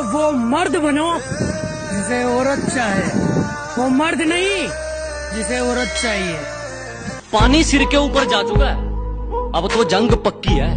वो मर्द बनो जिसे औरत चाहे, वो मर्द नहीं जिसे औरत चाहिए। पानी सिर के ऊपर जा चुका है, अब तो जंग पक्की है।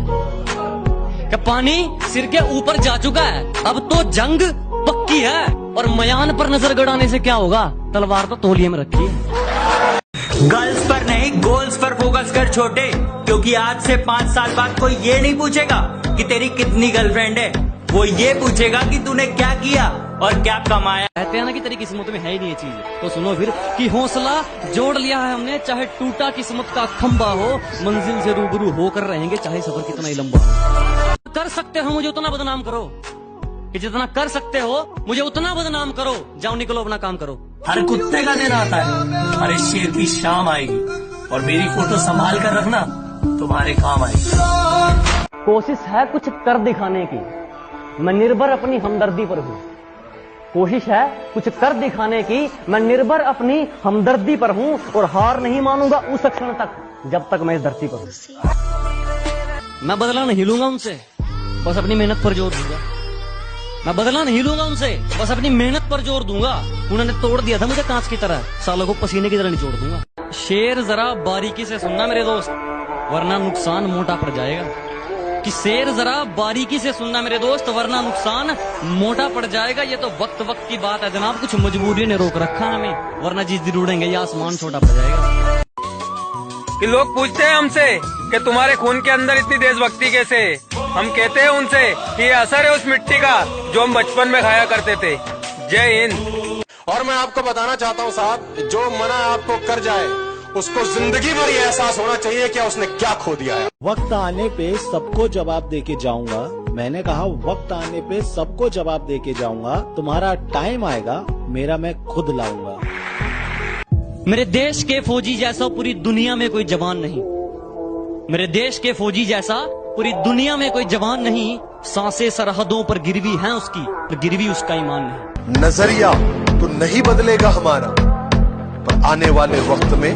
क्या पानी सिर के ऊपर जा चुका है, अब तो जंग पक्की है। और मयान पर नजर गड़ाने से क्या होगा, तलवार तो तौलिए में रखी है। गर्ल्स पर नहीं गोल्स पर फोकस कर छोटे, क्योंकि आज से 5 साल बाद कोई ये नहीं पूछेगा कि तेरी कितनी गर्लफ्रेंड है, वो ये पूछेगा कि तूने क्या किया और क्या कमाया। कहते हैं ना कि तेरी किस्मत में है ही नहीं ये चीज, तो सुनो फिर कि हौसला जोड़ लिया है हमने, चाहे टूटा किस्मत का खंबा हो, मंजिल से रूबरू होकर रहेंगे चाहे सफर कितना ही लंबा हो। कर सकते हो मुझे उतना बदनाम करो, कि जितना कर सकते हो मुझे उतना बदनाम करो। जाओ निकलो अपना काम करो। हर कुत्ते का दिन आता है, हर इस शेर की शाम आएगी, और मेरी फोटो संभाल कर रखना, तुम्हारे काम आएगी। कोशिश है कुछ कर दिखाने की, मैं निर्भर अपनी हमदर्दी पर हूँ। कोशिश है कुछ कर दिखाने की, मैं निर्भर अपनी हमदर्दी पर हूँ, और हार नहीं मानूंगा उस क्षण तक जब तक मैं इस धरती पर हूँ। मैं बदला नहीं लूंगा उनसे, बस अपनी मेहनत पर जोर दूंगा। मैं बदला नहीं लूंगा उनसे, बस अपनी मेहनत पर जोर दूंगा। उन्होंने तोड़ दिया था मुझे कांच की तरह, सालों को पसीने की तरह निचोड़ दूंगा। शेर जरा बारीकी से सुनना मेरे दोस्त, वरना नुकसान मोटा पड़ जाएगा। कि शेर जरा बारीकी से सुनना मेरे दोस्त, वरना नुकसान मोटा पड़ जाएगा। ये तो वक्त वक्त की बात है जनाब, कुछ मजबूरी ने रोक रखा है हमें, वरना जिस दिन उड़ेंगे ये आसमान छोटा पड़ जाएगा। कि लोग पूछते हैं हमसे कि तुम्हारे खून के अंदर इतनी देशभक्ति कैसे। हम कहते हैं उनसे कि ये असर है उस मिट्टी का जो हम बचपन में खाया करते थे। जय हिंद। और मैं आपको बताना चाहता हूँ साहब, जो मना आपको कर जाए उसको जिंदगी भर ये एहसास होना चाहिए कि उसने क्या खो दिया है। वक्त आने पे सबको जवाब दे के जाऊंगा। मैंने कहा वक्त आने पे सबको जवाब दे के जाऊंगा। तुम्हारा टाइम आएगा, मेरा मैं खुद लाऊंगा। मेरे देश के फौजी जैसा पूरी दुनिया में कोई जवान नहीं। मेरे देश के फौजी जैसा पूरी दुनिया में कोई जवान नहीं। सांसें सरहदों पर गिरवी हैं उसकी, पर गिरवी उसका ईमान नहीं। नजरिया तो नहीं बदलेगा हमारा, पर आने वाले वक्त में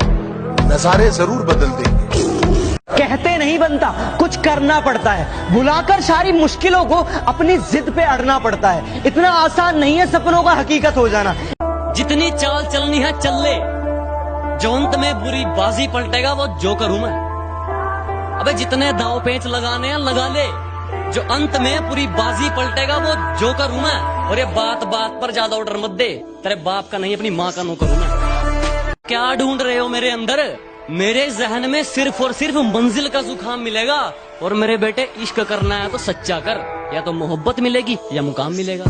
नजारे जरूर बदल देंगे। कहते नहीं बनता, कुछ करना पड़ता है। भुलाकर सारी मुश्किलों को अपनी जिद पे अड़ना पड़ता है। इतना आसान नहीं है सपनों का हकीकत हो जाना। जितनी चाल चलनी है चल ले, जो अंत में बुरी बाजी पलटेगा वो जोकर हूं मैं। अबे जितने दाव पेंच लगाने हैं लगा ले, जो अंत में पूरी बाजी पलटेगा वो जोकर हूं मैं। और ये बात बात पर ज्यादा ऑर्डर मत दे, तेरे बाप का नहीं अपनी माँ का नौकर हूं मैं। क्या ढूंढ रहे हो मेरे अंदर? मेरे जहन में सिर्फ और सिर्फ मंजिल का जुकाम मिलेगा। और मेरे बेटे इश्क करना है तो सच्चा कर, या तो मोहब्बत मिलेगी या मुकाम मिलेगा।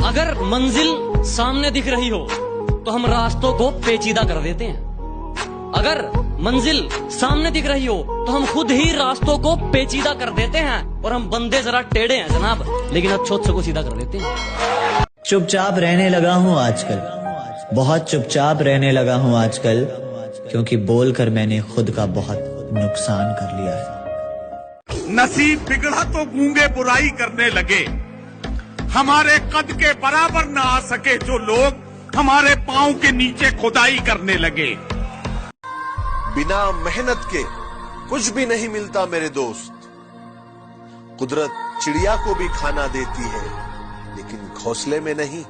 अगर मंजिल सामने दिख रही हो तो हम रास्तों को पेचीदा कर देते हैं। अगर मंजिल सामने दिख रही हो तो हम खुद ही रास्तों को पेचीदा कर देते हैं। और हम बंदे जरा टेढ़े हैं जनाब, लेकिन अच्छों को सीधा कर देते हैं। चुपचाप रहने लगा हूँ आजकल, बहुत चुपचाप रहने लगा हूँ आजकल, क्योंकि बोलकर मैंने खुद का बहुत नुकसान कर लिया है। नसीब बिगड़ा तो गूंगे बुराई करने लगे। हमारे कद के बराबर न आ सके जो लोग हमारे पांव के नीचे खुदाई करने लगे। बिना मेहनत के कुछ भी नहीं मिलता मेरे दोस्त। कुदरत चिड़िया को भी खाना देती है, लेकिन घोंसले में नहीं।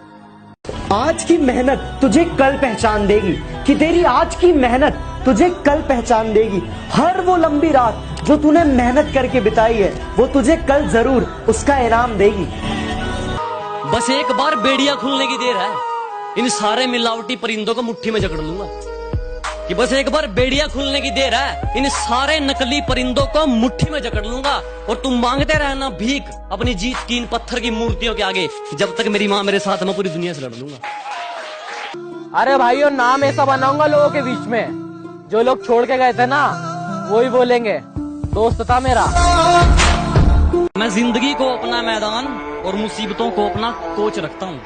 आज की मेहनत तुझे कल पहचान देगी, कि तेरी आज की मेहनत तुझे कल पहचान देगी। हर वो लंबी रात जो तूने मेहनत करके बिताई है, वो तुझे कल जरूर उसका इनाम देगी। बस एक बार बेड़िया खुलने की देर है, इन सारे मिलावटी परिंदों को मुट्ठी में जकड़ लूंगा। कि बस एक बार बेड़िया खुलने की देर है, इन सारे नकली परिंदों को मुट्ठी में जकड़ लूंगा। और तुम मांगते रहना भीख अपनी जीत की इन पत्थर की मूर्तियों के आगे, जब तक मेरी माँ मेरे साथ, मैं पूरी दुनिया से लड़ लूंगा। अरे भाइयों, नाम ऐसा बनाऊंगा लोगों के बीच में, जो लोग छोड़ के गए थे ना वही बोलेंगे दोस्त था मेरा। मैं जिंदगी को अपना मैदान और मुसीबतों को अपना कोच रखता हूँ।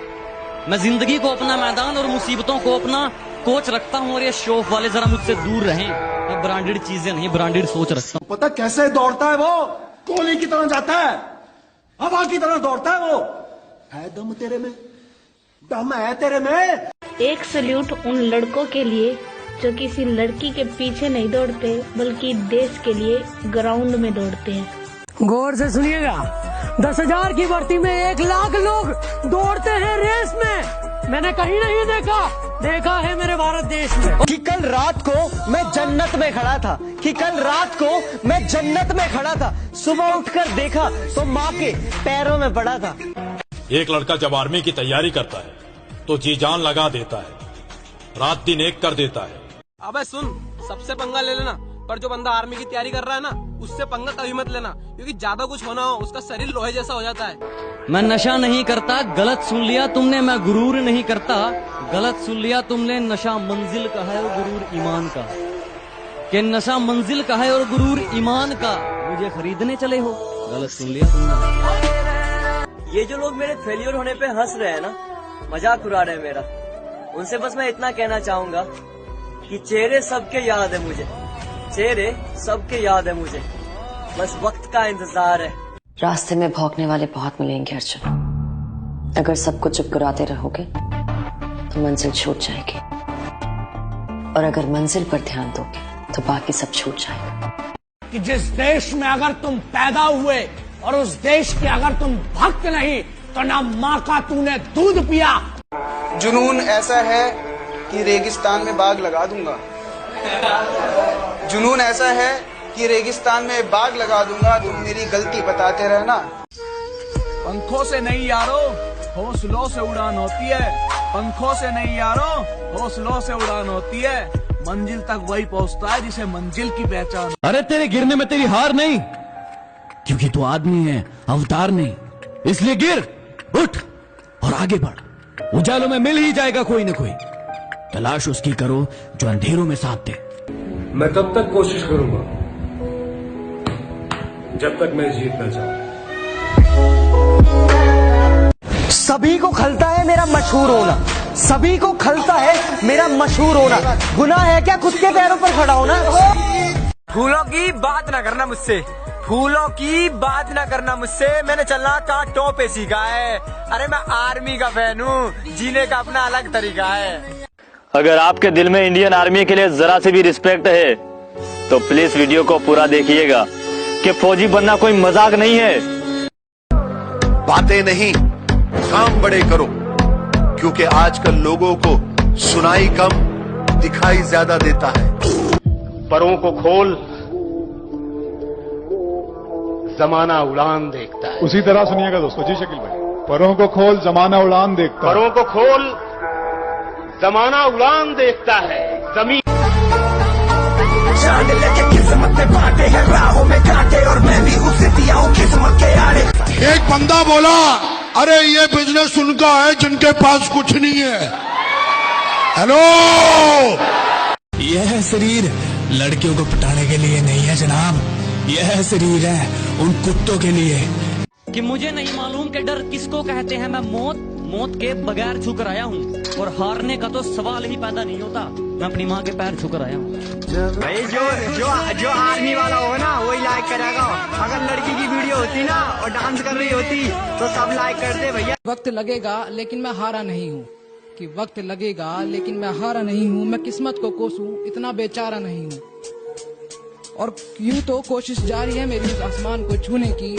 मैं जिंदगी को अपना मैदान और मुसीबतों को अपना कोच रखता हूँ। और ये शौक वाले जरा मुझसे दूर रहें। मैं ब्रांडेड चीजें नहीं, ब्रांडेड सोच रखता हूँ। पता कैसे दौड़ता है वो? कोहली की तरह जाता है, हवा की तरह दौड़ता है वो। है दम तेरे में, दम है तेरे में। एक सल्यूट उन लड़कों के लिए जो किसी लड़की के पीछे नहीं दौड़ते, बल्कि देश के लिए ग्राउंड में दौड़ते हैं। गौर से सुनिएगा, 10,000 की भर्ती में 1 लाख लोग दौड़ते हैं रेस में। मैंने कहीं नहीं देखा है मेरे भारत देश में। कि कल रात को मैं जन्नत में खड़ा था, कि कल रात को मैं जन्नत में खड़ा था, सुबह उठकर देखा तो माँ के पैरों में पड़ा था। एक लड़का जब आर्मी की तैयारी करता है तो जी जान लगा देता है, रात दिन एक कर देता है। अबे सुन, सबसे पंगा ले लेना, पर जो बंदा आर्मी की तैयारी कर रहा है ना, उससे पंगा कभी मत लेना, क्योंकि ज्यादा कुछ होना हो उसका शरीर लोहे जैसा हो जाता है। मैं नशा नहीं करता, गलत सुन लिया तुमने। मैं गुरूर नहीं करता, गलत सुन लिया तुमने। नशा मंजिल का है और गुरूर ईमान का। कि नशा मंजिल का है और गुरूर ईमान का। मुझे खरीदने चले हो, गलत सुन लिया तुमने। ये जो लोग मेरे फेलियर होने पे हंस रहे हैं ना, मजाक उड़ा रहे हैं मेरा, उनसे बस मैं इतना कहना चाहूंगा कि चेहरे सबके याद है मुझे, चेहरे सबके याद है मुझे, बस वक्त का इंतजार है। रास्ते में भौंकने वाले बहुत मिलेंगे अर्जुन। अगर सबको चुप कराते रहोगे तो मंजिल छूट जाएगी, और अगर मंजिल पर ध्यान दोगे तो बाकी सब छूट जाएगा। कि जिस देश में अगर तुम पैदा हुए और उस देश के अगर तुम भक्त नहीं, तो ना माँ का तूने दूध पिया। जुनून ऐसा है कि रेगिस्तान में बाग लगा दूंगा। जुनून ऐसा है कि रेगिस्तान में बाग लगा दूंगा, तुम मेरी गलती बताते रहना। पंखों से नहीं यारो, हौसलों से उड़ान होती है। पंखों से नहीं यारो, हौसलों से उड़ान होती है। मंजिल तक वही पहुंचता है जिसे मंजिल की पहचान। अरे तेरे गिरने में तेरी हार नहीं, क्योंकि तू आदमी है, अवतार नहीं। इसलिए गिर, उठ और आगे बढ़। उजालों में मिल ही जाएगा कोई न कोई। तलाश उसकी करो जो अंधेरों में साथ दे। मैं तब तक कोशिश करूंगा जब तक मैं जीत न जाऊं। सभी को खलता है मेरा मशहूर होना, सभी को खलता है मेरा मशहूर होना। गुनाह है क्या खुद के पैरों पर खड़ा होना? फूलों की बात ना करना मुझसे, फूलों की बात ना करना मुझसे। मैंने चलना कांटों पे सीखा है। अरे मैं आर्मी का फैन हूँ, जीने का अपना अलग तरीका है। अगर आपके दिल में इंडियन आर्मी के लिए जरा से भी रिस्पेक्ट है तो प्लीज वीडियो को पूरा देखिएगा कि फौजी बनना कोई मजाक नहीं है। बातें नहीं, काम बड़े करो, क्योंकि आजकल लोगों को सुनाई कम, दिखाई ज्यादा देता है। परों को खोल, जमाना उड़ान देखता है। उसी तरह सुनिएगा दोस्तों। जी शकील भाई, परों को खोल, जमाना उड़ान देखता है। परों को खोल, जमाना उड़ान देखता है। जमीन जान लेके किस्मत में बांटे हैं, राहों में कांटे और मैं भी उसे दिया हूँ किस्मत के आड़े। एक बंदा बोला, अरे ये बिजनेस उनका है जिनके पास कुछ नहीं है। हेलो, यह शरीर लड़कियों को पटाने के लिए नहीं है जनाब, यह शरीर है उन कुत्तों के लिए। कि मुझे नहीं मालूम कि डर किसको कहते हैं। मैं मौत के बगैर छूकर आया हूँ, और हारने का तो सवाल ही पैदा नहीं होता। मैं अपनी माँ के पैर छूकर आया हूँ। भाई जो आर्मी वाला होगा ना वही लाइक करेगा। अगर लड़की की वीडियो होती ना और डांस कर रही होती तो सब लाइक करते भैया। वक्त लगेगा लेकिन मैं हारा नहीं हूँ, कि वक्त लगेगा लेकिन मैं हारा नहीं हूँ। मैं किस्मत को कोसूं इतना बेचारा नहीं हूँ, और यूं तो कोशिश जारी है मेरी उस आसमान को छूने की।